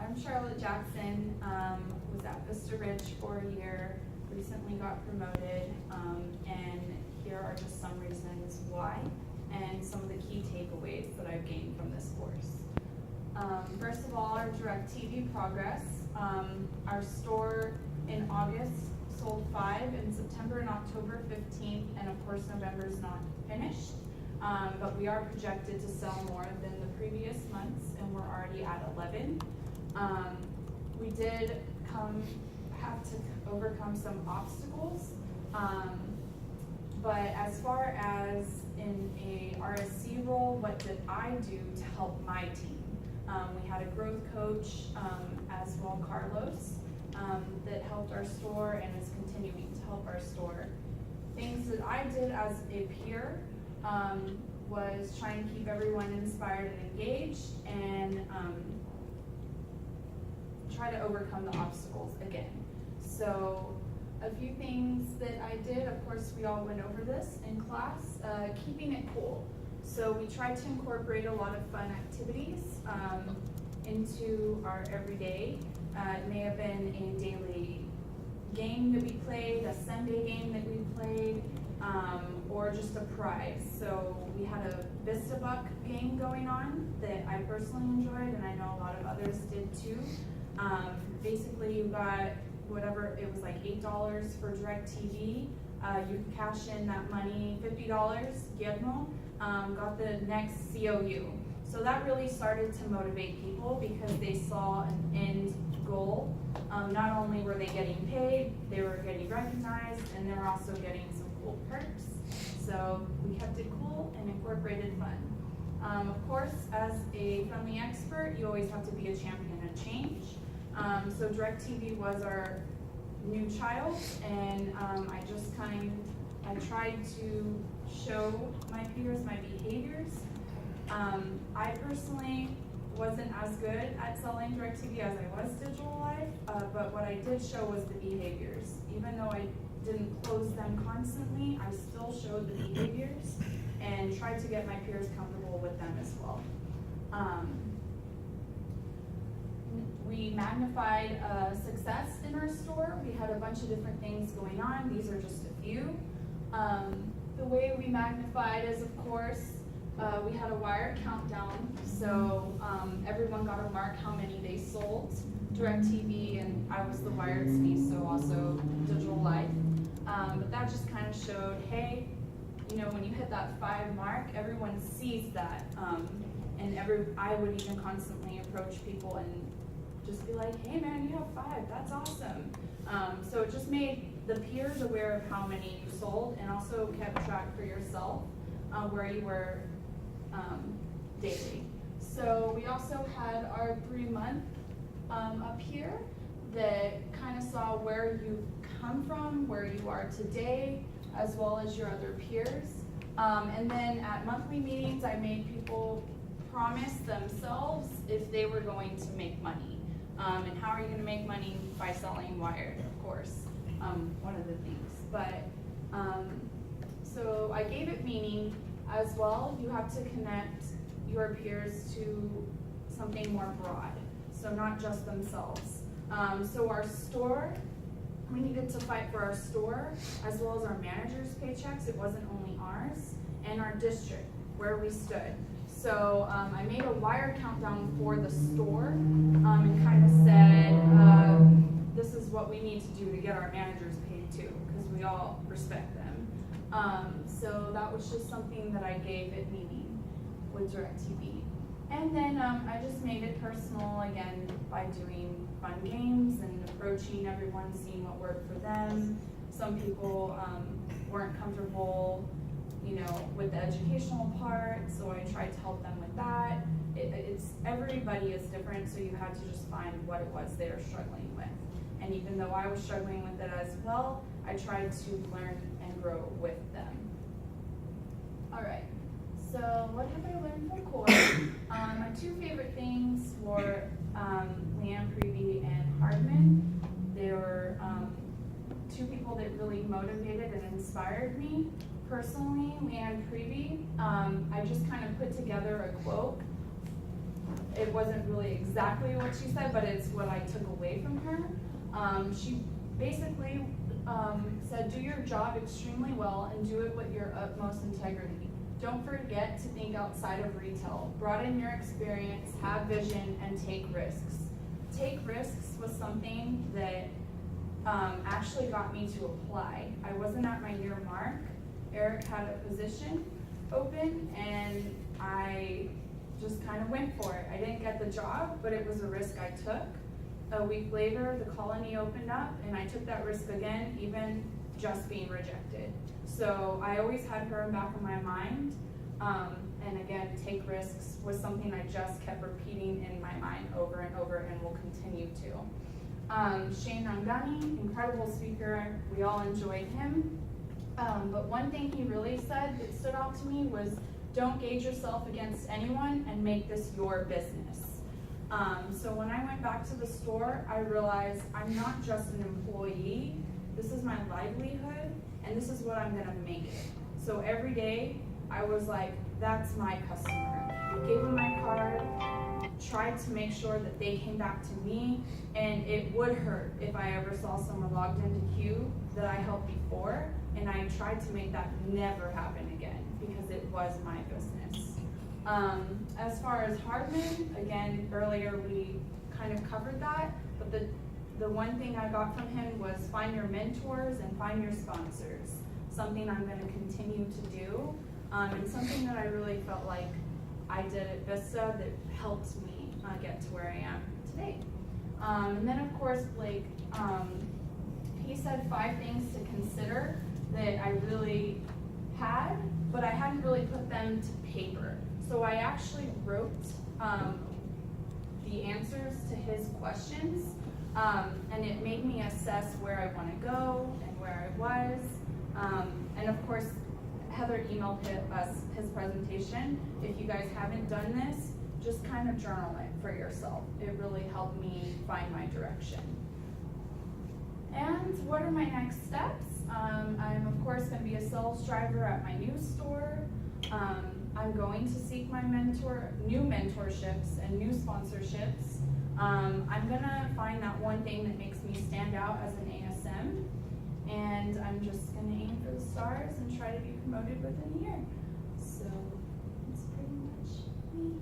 I'm Charlotte Jackson, was at Vista Ridge for a year, recently got promoted, and here are just some reasons why and some of the key takeaways that I've gained from this course. First of all, our DirecTV progress. Our store in August sold 5, in September and October 15th, and of course November is not finished. But we are projected to sell more than the previous months, and we're already at 11. We did have to overcome some obstacles, but as far as in a RSC role, what did I do to help my team? We had a growth coach as well, Carlos, that helped our store and is continuing to help our store. Things that I did as a peer was trying to keep everyone inspired and engaged, and try to overcome the obstacles again. So a few things that I did, of course we all went over this in class, keeping it cool. So we tried to incorporate a lot of fun activities into our everyday. It may have been a daily game that we played, a Sunday game that we played, or just a prize. So we had a Vista Buck game going on that I personally enjoyed, and I know a lot of others did too. Basically you got whatever, it was like $8 for DirecTV. You could cash in that money, $50, Guillermo, got the next COU. So that really started to motivate people because they saw an end goal. Not only were they getting paid, they were getting recognized, and they were also getting some cool perks. So we kept it cool and incorporated fun. Of course, as a friendly expert, you always have to be a champion of change. So DirecTV was our new child, and I tried to show my peers my behaviors. I personally wasn't as good at selling DirecTV as I was Digital Life, but what I did show was the behaviors. Even though I didn't close them constantly, I still showed the behaviors and tried to get my peers comfortable with them as well. We magnified success in our store. We had a bunch of different things going on. These are just a few. The way we magnified is, of course, we had a wired countdown. So everyone got a mark how many they sold. DirecTV, and I was the wired SNE, so also Digital Life. But that just kind of showed, hey, you know, when you hit that 5 mark, everyone sees that. And I would even constantly approach people and just be like, hey man, you have 5, that's awesome. So it just made the peers aware of how many you sold, and also kept track for yourself where you were daily. So we also had our 3-month up here that kind of saw where you've come from, where you are today, as well as your other peers. And then at monthly meetings, I made people promise themselves if they were going to make money. And how are you going to make money? By selling wired, of course, one of the things. But so I gave it meaning as well. You have to connect your peers to something more broad, so not just themselves. So our store, we needed to fight for our store as well as our manager's paychecks. It wasn't only ours, and our district where we stood. So I made a wired countdown for the store and kind of said, this is what we need to do to get our managers paid too, because we all respect them. So that was just something that I gave it meaning with DirecTV. And then I just made it personal again by doing fun games and approaching everyone, seeing what worked for them. Some people weren't comfortable, you know, with the educational part, so I tried to help them with that. Everybody is different, so you had to just find what it was they were struggling with. And even though I was struggling with it as well, I tried to learn and grow with them. All right, so what have I learned from COR? My 2 favorite things were Leanne Prevey and Hardman. They were 2 people that really motivated and inspired me. Personally, Leanne Prevey, I just kind of put together a quote it wasn't really exactly what she said, but it's what I took away from her. She basically said, do your job extremely well and do it with your utmost integrity. Don't forget to think outside of retail. Broaden your experience, have vision, and take risks. Take risks was something that actually got me to apply. I wasn't at my year mark. Eric had a position open, and I just kind of went for it. I didn't get the job, but it was a risk I took. A week later, the colony opened up, and I took that risk again, even just being rejected. So I always had her in the back of my mind. And again, take risks was something I just kept repeating in my mind over and over, and will continue to. Shane Rangani, incredible speaker. We all enjoyed him. But one thing he really said that stood out to me was, don't gauge yourself against anyone and make this your business. So when I went back to the store, I realized I'm not just an employee. This is my livelihood, and this is what I'm gonna make it. So every day, I was like, that's my customer. I gave them my card, tried to make sure that they came back to me, and it would hurt if I ever saw someone logged into Q that I helped before, and I tried to make that never happen again because it was my business. As far as Hardman, again, earlier we kind of covered that, but the one thing I got from him was find your mentors and find your sponsors. Something I'm gonna continue to do, and something that I really felt like I did at Vista that helped me get to where I am today. And then of course, Blake, he said 5 things to consider that I really had, but I hadn't really put them to paper. So I actually wrote the answers to his questions, and it made me assess where I want to go and where I was. And of course, Heather emailed us his presentation. If you guys haven't done this, just kind of journal it for yourself. It really helped me find my direction. And what are my next steps? I'm of course going to be a sales driver at my new store. I'm going to seek my new mentorships and new sponsorships. I'm going to find that one thing that makes me stand out as an ASM. And I'm just going to aim for the stars and try to be promoted within a year. So that's pretty much me.